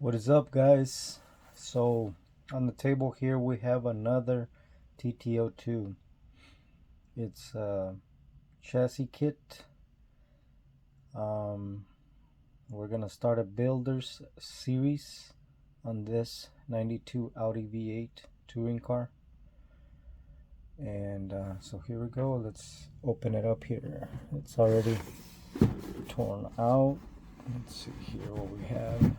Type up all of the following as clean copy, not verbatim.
What is up, guys? So on the table here we have another TTO2. It's a chassis kit. We're gonna start a builders series on this 92 Audi V8 touring car. And so here we go. Let's open it up here. It's already torn out. Let's see here what we have.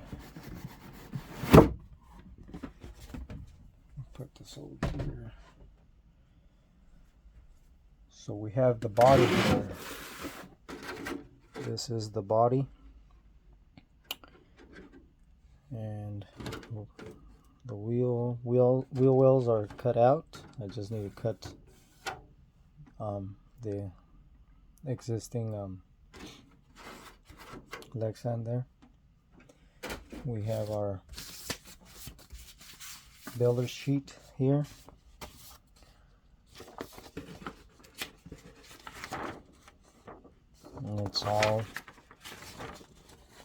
Put this over here. So we have the body here. This is the body, and the wheel wells are cut out. I just need to cut the existing leg stand there. We have our builder sheet here. And it's all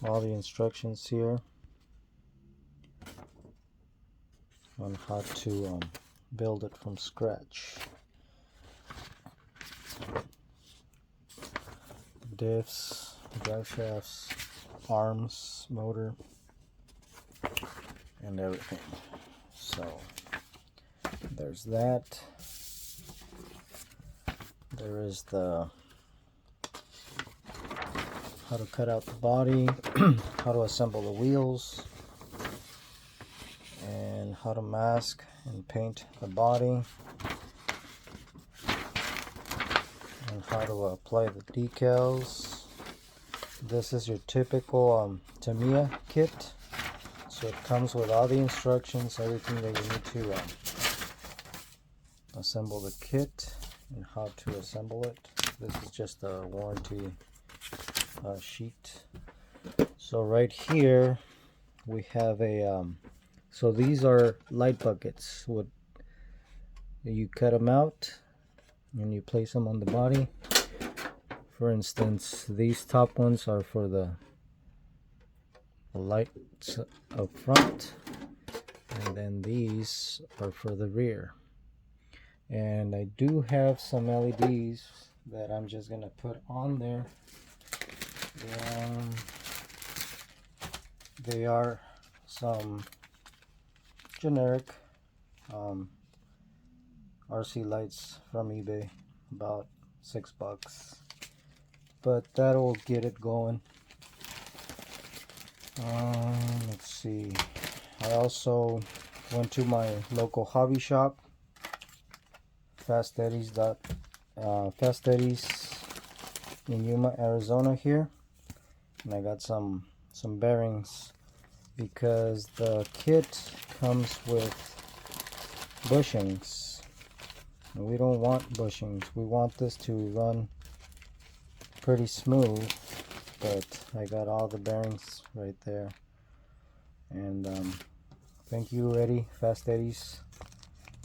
the instructions here on how to build it from scratch. Diffs, drive shafts, arms, motor, and everything. So there's that. There is the how to cut out the body, how to assemble the wheels, and how to mask and paint the body, and how to apply the decals. This is your typical Tamiya kit. So it comes with all the instructions, everything that you need to assemble the kit and how to assemble it. This is just a warranty sheet. So right here we have a so these are light buckets. You cut them out and you place them on the body. For instance, these top ones are for the lights up front, and then these are for the rear. And I do have some LEDs that I'm just gonna put on there. They are some generic RC lights from eBay, about $6, but that'll get it going. Let's see, I also went to my local hobby shop, Fast Eddie's in Yuma, Arizona here, and I got some bearings because the kit comes with bushings, and we don't want bushings. We want this to run pretty smooth, but I got all the bearings right there. And thank you, Eddie, Fast Eddie's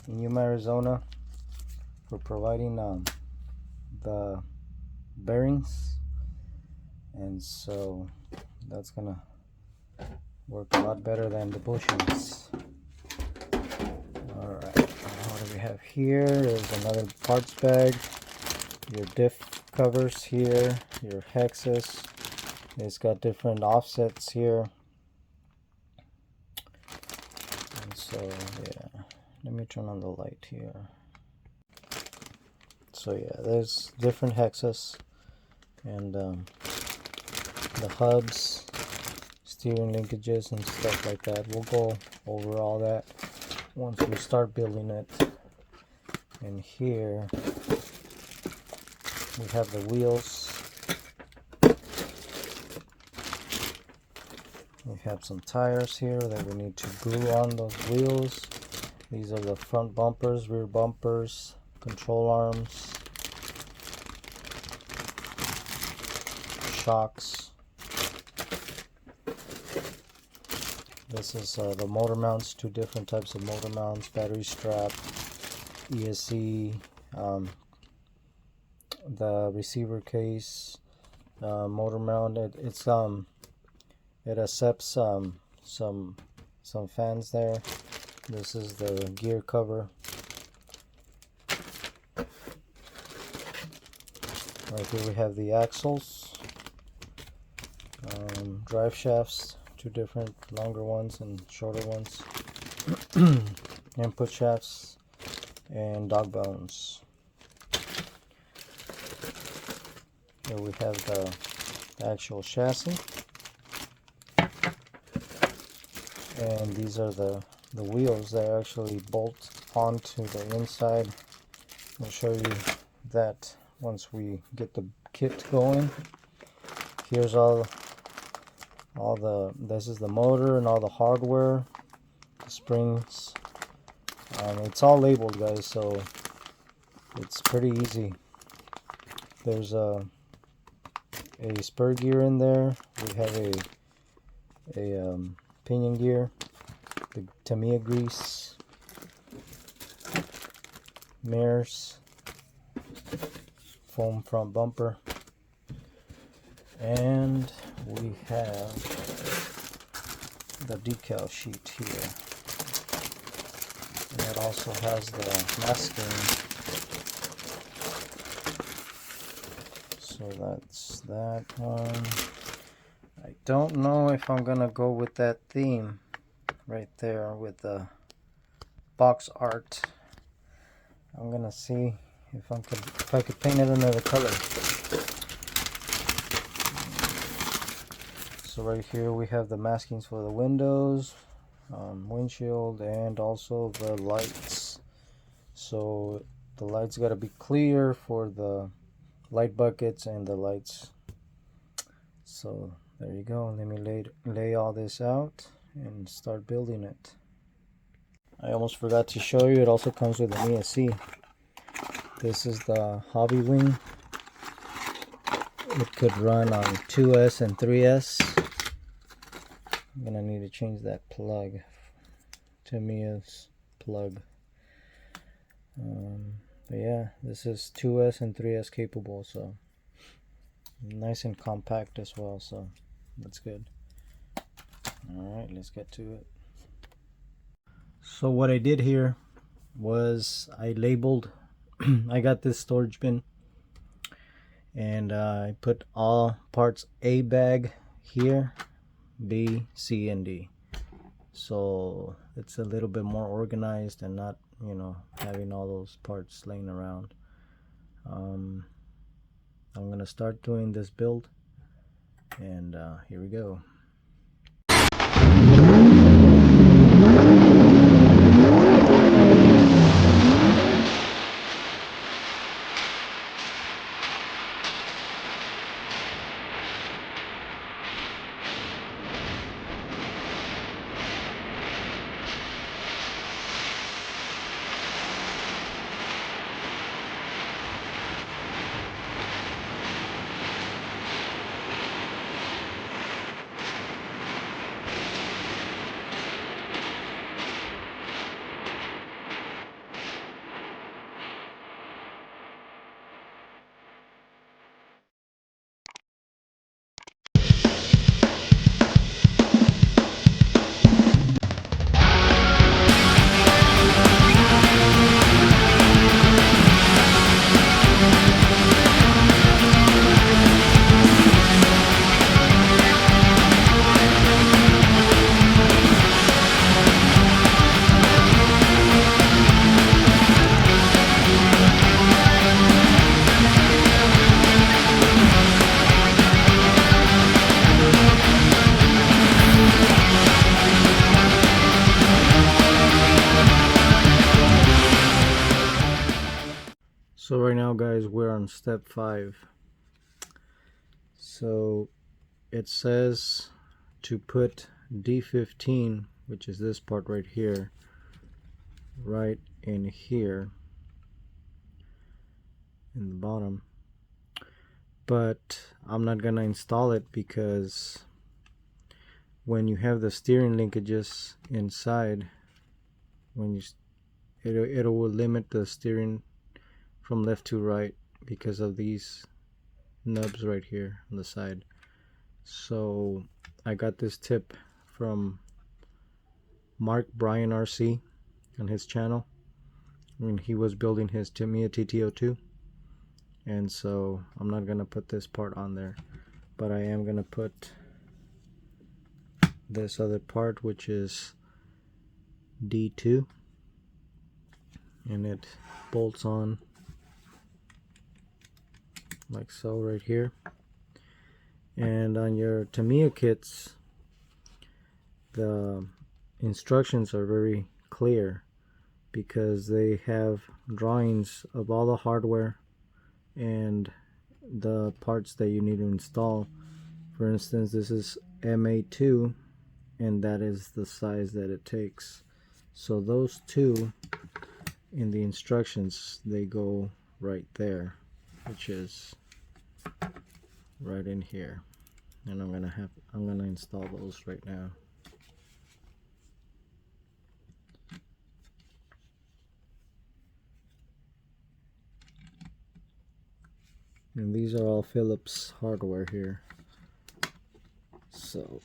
in Yuma, Arizona, for providing the bearings. And so that's gonna work a lot better than the bushings. Alright, what do we have here? There's another parts bag, your diff covers here, your hexes. It's got different offsets here. And so yeah, let me turn on the light here. So yeah, there's different hexes, and the hubs, steering linkages and stuff like that. We'll go over all that once we start building it. And here we have the wheels. We have some tires here that we need to glue on those wheels. These are the front bumpers, rear bumpers, control arms, shocks. This is the motor mounts, two different types of motor mounts, battery strap, ESC, the receiver case, motor mount. It accepts some fans there. This is the gear cover. Right here we have the axles, drive shafts, two different longer ones and shorter ones, input shafts, and dog bones. Here we have the actual chassis, and these are the wheels that actually bolt onto the inside. I'll show you that once we get the kit going. Here's this is the motor and all the hardware, the springs. It's all labeled, guys, so it's pretty easy. There's a spur gear in there. We have a pinion gear, the Tamiya grease, mirrors, foam front bumper, and we have the decal sheet here. And it also has the masking. So that's that one. I don't know if I'm gonna go with that theme right there with the box art. I'm gonna see if I could paint it another color. So right here we have the maskings for the windows, windshield, and also the lights. So the lights got to be clear for the light buckets and the lights. So there you go. Let me lay all this out and start building it. I almost forgot to show you, it also comes with an ESC. This is the hobby wing. It could run on 2S and 3S. I'm gonna need to change that plug. Tamiya's plug. But yeah, this is 2S and 3S capable, so nice and compact as well, so that's good. Alright, let's get to it. So what I did here was I labeled I got this storage bin, and I put all parts A bag here, B, C, and D, so it's a little bit more organized and not, you know, having all those parts laying around. I'm gonna start doing this build, and here we go. So right now, guys, we're on step 5. So it says to put D15, which is this part right here, right in here in the bottom, but I'm not gonna install it because when you have the steering linkages inside, when you it will limit the steering from left to right because of these nubs right here on the side. So I got this tip from Mark Bryan RC on his channel when he was building his Tamiya TTO2, and so I'm not gonna put this part on there, but I am gonna put this other part, which is D2, and it bolts on like so right here. And on your Tamiya kits, the instructions are very clear because they have drawings of all the hardware and the parts that you need to install. For instance, this is MA2, and that is the size that it takes. So those two in the instructions, they go right there, which is right in here. And I'm gonna install those right now. And these are all Philips hardware here. So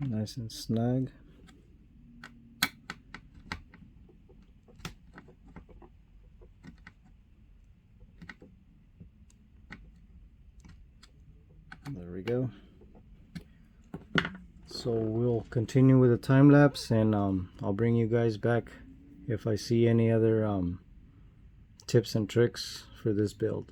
nice and snug. There we go. So we'll continue with the time lapse, and I'll bring you guys back if I see any other tips and tricks for this build.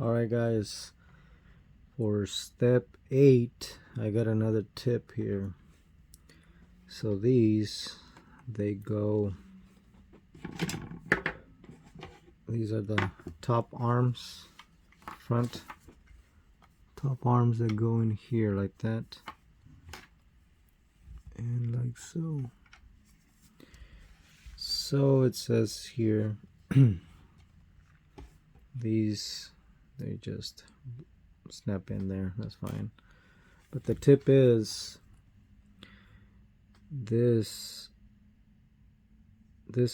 Alright guys, for step 8 I got another tip here. So these are the top arms, front top arms that go in here like that, and like so. So it says here these, they just snap in there, that's fine. But the tip is this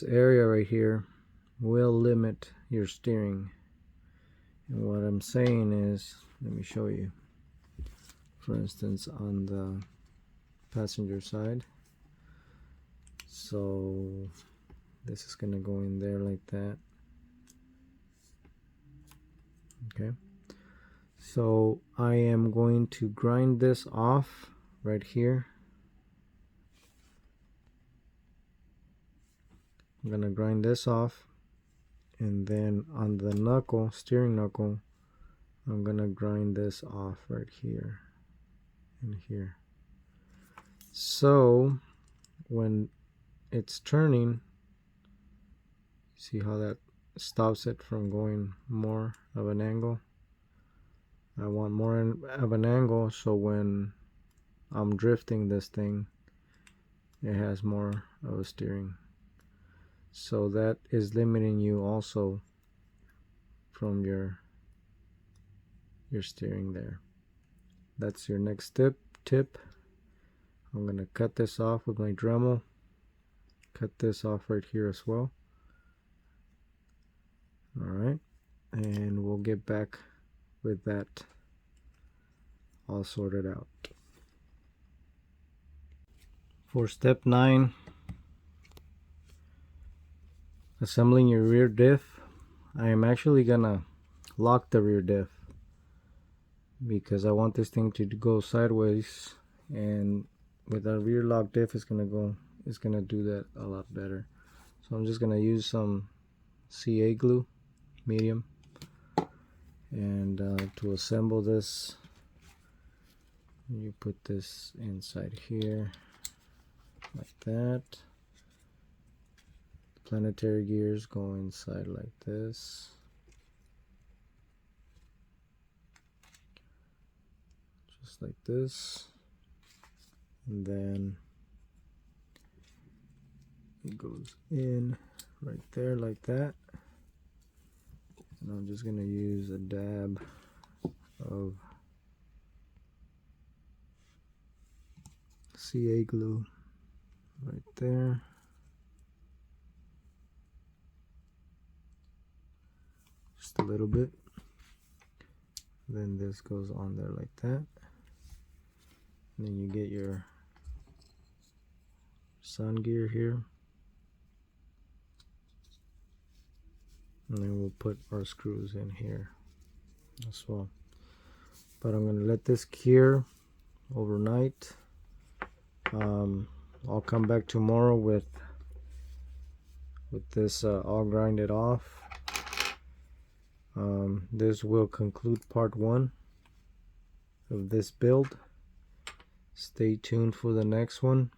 area right here will limit your steering. And what I'm saying is, let me show you. For instance, on the passenger side, so this is gonna go in there like that. Okay, so I am going to grind this off right here. I'm gonna grind this off, and then on the knuckle, steering knuckle, I'm gonna grind this off right here and here. So when it's turning, see how that stops it from going more of an angle? I want more of an angle, so when I'm drifting this thing, it has more of a steering. So that is limiting you also from your steering there. That's your next tip. I'm gonna cut this off with my Dremel. Cut this off right here as well. Alright, and we'll get back with that all sorted out. For step 9, assembling your rear diff, I am actually gonna lock the rear diff because I want this thing to go sideways, and with a rear lock diff it's gonna do that a lot better. So I'm just gonna use some CA glue, medium, and to assemble this, you put this inside here like that. The planetary gears go inside like this. Just like this. And then it goes in right there like that. And I'm just gonna use a dab of CA glue right there. Just a little bit. Then this goes on there like that. And then you get your sun gear here. And then we'll put our screws in here as well. But I'm gonna let this cure overnight. I'll come back tomorrow with this all grinded off. This will conclude part 1 of this build. Stay tuned for the next one,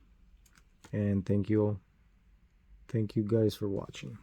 and thank you guys for watching.